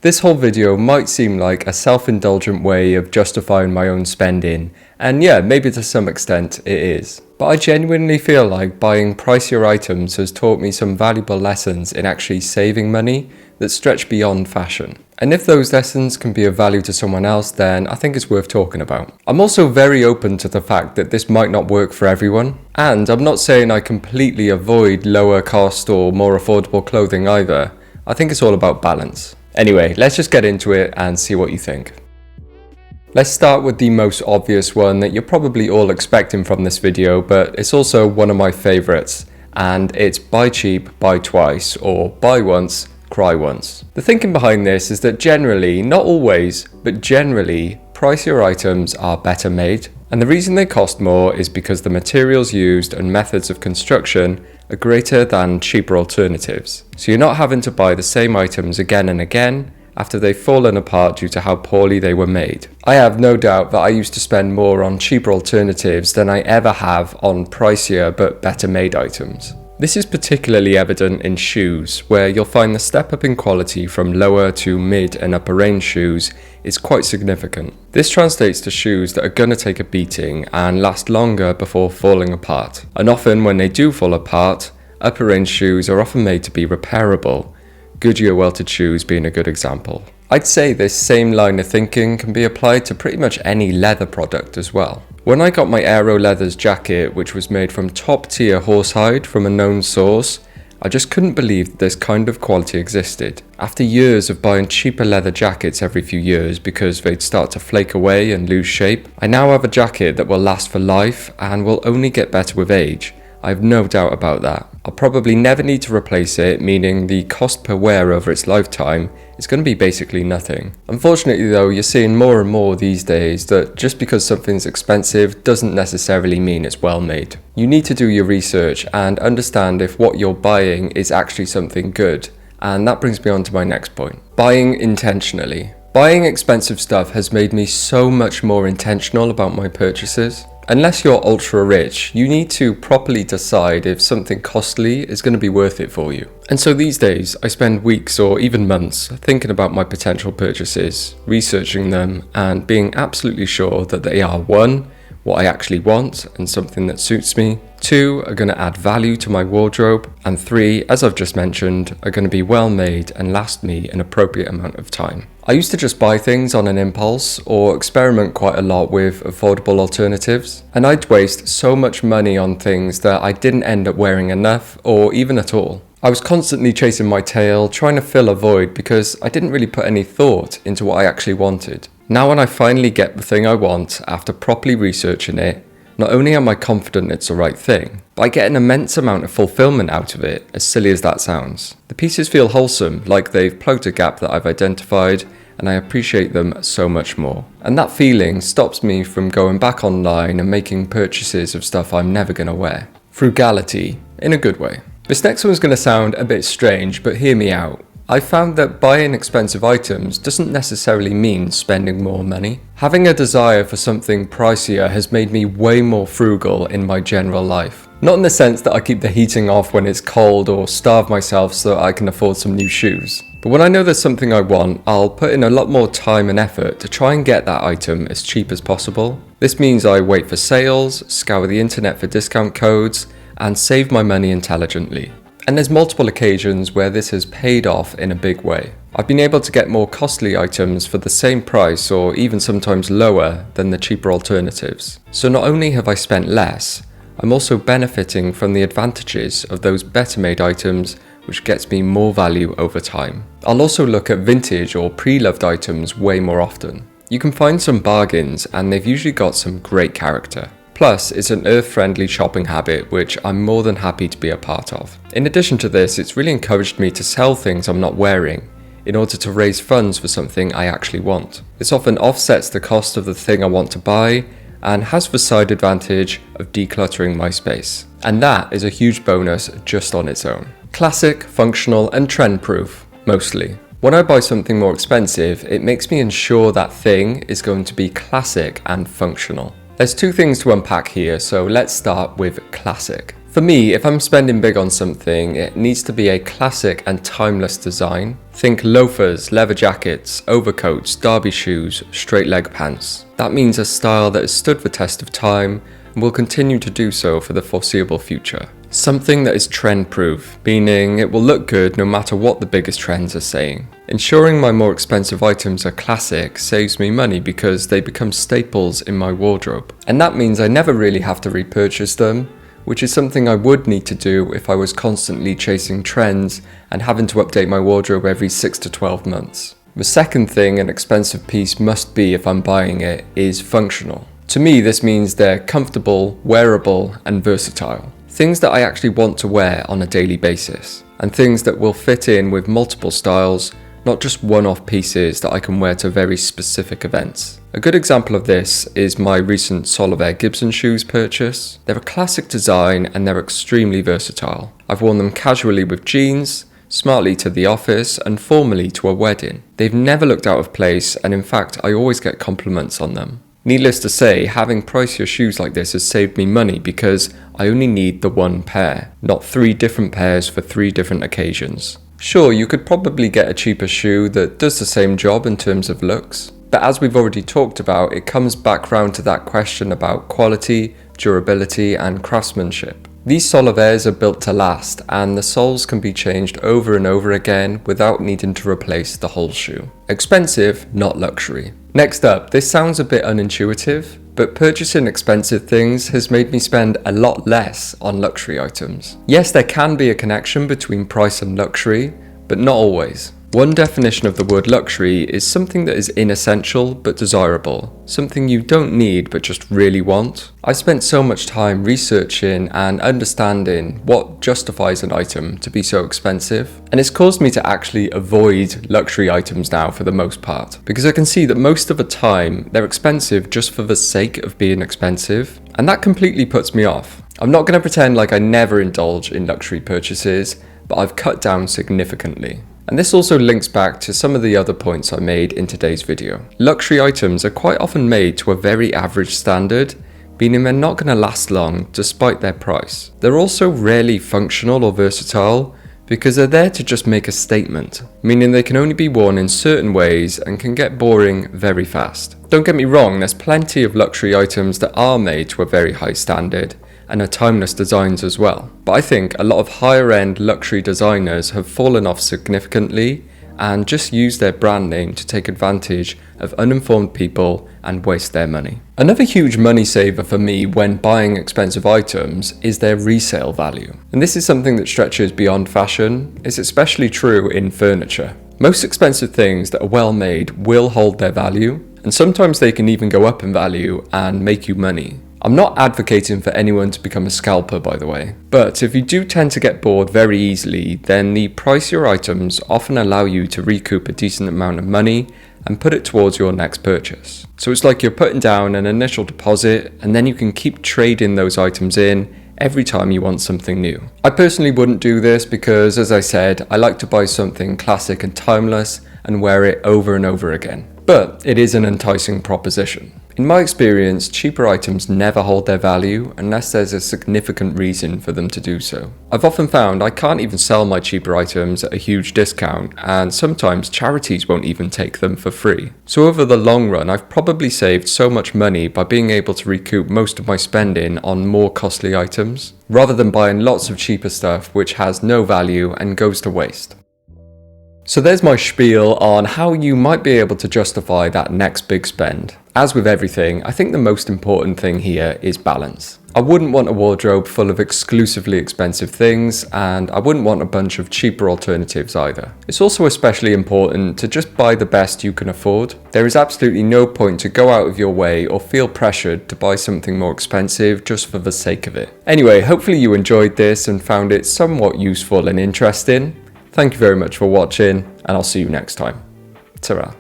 This whole video might seem like a self-indulgent way of justifying my own spending, and yeah, maybe to some extent it is. But I genuinely feel like buying pricier items has taught me some valuable lessons in actually saving money that stretch beyond fashion. And if those lessons can be of value to someone else, then I think it's worth talking about. I'm also very open to the fact that this might not work for everyone, and I'm not saying I completely avoid lower cost or more affordable clothing either. I think it's all about balance. Anyway, let's just get into it and see what you think. Let's start with the most obvious one that you're probably all expecting from this video, but it's also one of my favorites, and it's buy cheap, buy twice, or buy once, cry once. The thinking behind this is that generally, not always, but generally, pricier items are better made, and the reason they cost more is because the materials used and methods of construction are greater than cheaper alternatives. So you're not having to buy the same items again and again after they've fallen apart due to how poorly they were made. I have no doubt that I used to spend more on cheaper alternatives than I ever have on pricier but better made items. This is particularly evident in shoes, where you'll find the step up in quality from lower to mid and upper range shoes is quite significant. This translates to shoes that are gonna take a beating and last longer before falling apart. And often when they do fall apart, upper range shoes are often made to be repairable, Goodyear welted shoes being a good example. I'd say this same line of thinking can be applied to pretty much any leather product as well. When I got my Aero Leathers jacket, which was made from top tier horsehide from a known source, I just couldn't believe that this kind of quality existed. After years of buying cheaper leather jackets every few years because they'd start to flake away and lose shape, I now have a jacket that will last for life and will only get better with age. I have no doubt about that. I'll probably never need to replace it, meaning the cost per wear over its lifetime is going to be basically nothing. Unfortunately though, you're seeing more and more these days that just because something's expensive doesn't necessarily mean it's well made. You need to do your research and understand if what you're buying is actually something good. And that brings me on to my next point. Buying intentionally. Buying expensive stuff has made me so much more intentional about my purchases. Unless you're ultra rich, you need to properly decide if something costly is going to be worth it for you. And so these days, I spend weeks or even months thinking about my potential purchases, researching them, and being absolutely sure that they are 1, what I actually want and something that suits me, 2, are going to add value to my wardrobe, and 3, as I've just mentioned, are going to be well made and last me an appropriate amount of time. I used to just buy things on an impulse or experiment quite a lot with affordable alternatives, and I'd waste so much money on things that I didn't end up wearing enough or even at all. I was constantly chasing my tail, trying to fill a void because I didn't really put any thought into what I actually wanted. Now when I finally get the thing I want after properly researching it, not only am I confident it's the right thing, but I get an immense amount of fulfillment out of it, as silly as that sounds. The pieces feel wholesome, like they've plugged a gap that I've identified, and I appreciate them so much more. And that feeling stops me from going back online and making purchases of stuff I'm never gonna wear. Frugality, in a good way. This next one's gonna sound a bit strange, but hear me out. I found that buying expensive items doesn't necessarily mean spending more money. Having a desire for something pricier has made me way more frugal in my general life. Not in the sense that I keep the heating off when it's cold or starve myself so that I can afford some new shoes. But when I know there's something I want, I'll put in a lot more time and effort to try and get that item as cheap as possible. This means I wait for sales, scour the internet for discount codes, and save my money intelligently. And there's multiple occasions where this has paid off in a big way. I've been able to get more costly items for the same price or even sometimes lower than the cheaper alternatives. So not only have I spent less, I'm also benefiting from the advantages of those better made items, which gets me more value over time. I'll also look at vintage or pre-loved items way more often. You can find some bargains and they've usually got some great character. Plus, it's an earth-friendly shopping habit which I'm more than happy to be a part of. In addition to this, it's really encouraged me to sell things I'm not wearing in order to raise funds for something I actually want. This often offsets the cost of the thing I want to buy and has the side advantage of decluttering my space. And that is a huge bonus just on its own. Classic, functional, and trend-proof, mostly. When I buy something more expensive, it makes me ensure that thing is going to be classic and functional. There's two things to unpack here, so let's start with classic. For me, if I'm spending big on something, it needs to be a classic and timeless design. Think loafers, leather jackets, overcoats, derby shoes, straight leg pants. That means a style that has stood the test of time and will continue to do so for the foreseeable future. Something that is trend-proof, meaning it will look good no matter what the biggest trends are saying. Ensuring my more expensive items are classic saves me money because they become staples in my wardrobe. And that means I never really have to repurchase them, which is something I would need to do if I was constantly chasing trends and having to update my wardrobe every 6 to 12 months. The second thing an expensive piece must be if I'm buying it is functional. To me, this means they're comfortable, wearable, and versatile. Things that I actually want to wear on a daily basis, and things that will fit in with multiple styles, not just one-off pieces that I can wear to very specific events. A good example of this is my recent Solitaire Gibson shoes purchase. They're a classic design and they're extremely versatile. I've worn them casually with jeans, smartly to the office, and formally to a wedding. They've never looked out of place, and in fact I always get compliments on them. Needless to say, having pricier shoes like this has saved me money because I only need the one pair, not 3 different pairs for 3 different occasions. Sure, you could probably get a cheaper shoe that does the same job in terms of looks, but as we've already talked about, it comes back round to that question about quality, durability, and craftsmanship. These Solitaires are built to last, and the soles can be changed over and over again without needing to replace the whole shoe. Expensive, not luxury. Next up, this sounds a bit unintuitive, but purchasing expensive things has made me spend a lot less on luxury items. Yes, there can be a connection between price and luxury, but not always. One definition of the word luxury is something that is inessential but desirable, something you don't need but just really want. I spent so much time researching and understanding what justifies an item to be so expensive, and it's caused me to actually avoid luxury items now for the most part, because I can see that most of the time they're expensive just for the sake of being expensive, and that completely puts me off. I'm not going to pretend like I never indulge in luxury purchases, but I've cut down significantly. And this also links back to some of the other points I made in today's video. Luxury items are quite often made to a very average standard, meaning they're not going to last long despite their price. They're also rarely functional or versatile because they're there to just make a statement, meaning they can only be worn in certain ways and can get boring very fast. Don't get me wrong, there's plenty of luxury items that are made to a very high standard and are timeless designs as well. But I think a lot of higher end luxury designers have fallen off significantly and just use their brand name to take advantage of uninformed people and waste their money. Another huge money saver for me when buying expensive items is their resale value. And this is something that stretches beyond fashion. It's especially true in furniture. Most expensive things that are well made will hold their value, and sometimes they can even go up in value and make you money. I'm not advocating for anyone to become a scalper, by the way, but if you do tend to get bored very easily, then the pricier items often allow you to recoup a decent amount of money and put it towards your next purchase. So it's like you're putting down an initial deposit and then you can keep trading those items in every time you want something new. I personally wouldn't do this because, as I said, I like to buy something classic and timeless and wear it over and over again. But it is an enticing proposition. In my experience, cheaper items never hold their value unless there's a significant reason for them to do so. I've often found I can't even sell my cheaper items at a huge discount, and sometimes charities won't even take them for free. So over the long run, I've probably saved so much money by being able to recoup most of my spending on more costly items, rather than buying lots of cheaper stuff which has no value and goes to waste. So there's my spiel on how you might be able to justify that next big spend. As with everything, I think the most important thing here is balance. I wouldn't want a wardrobe full of exclusively expensive things, and I wouldn't want a bunch of cheaper alternatives either. It's also especially important to just buy the best you can afford. There is absolutely no point to go out of your way or feel pressured to buy something more expensive just for the sake of it. Anyway, hopefully you enjoyed this and found it somewhat useful and interesting. Thank you very much for watching, and I'll see you next time. Ta-ra.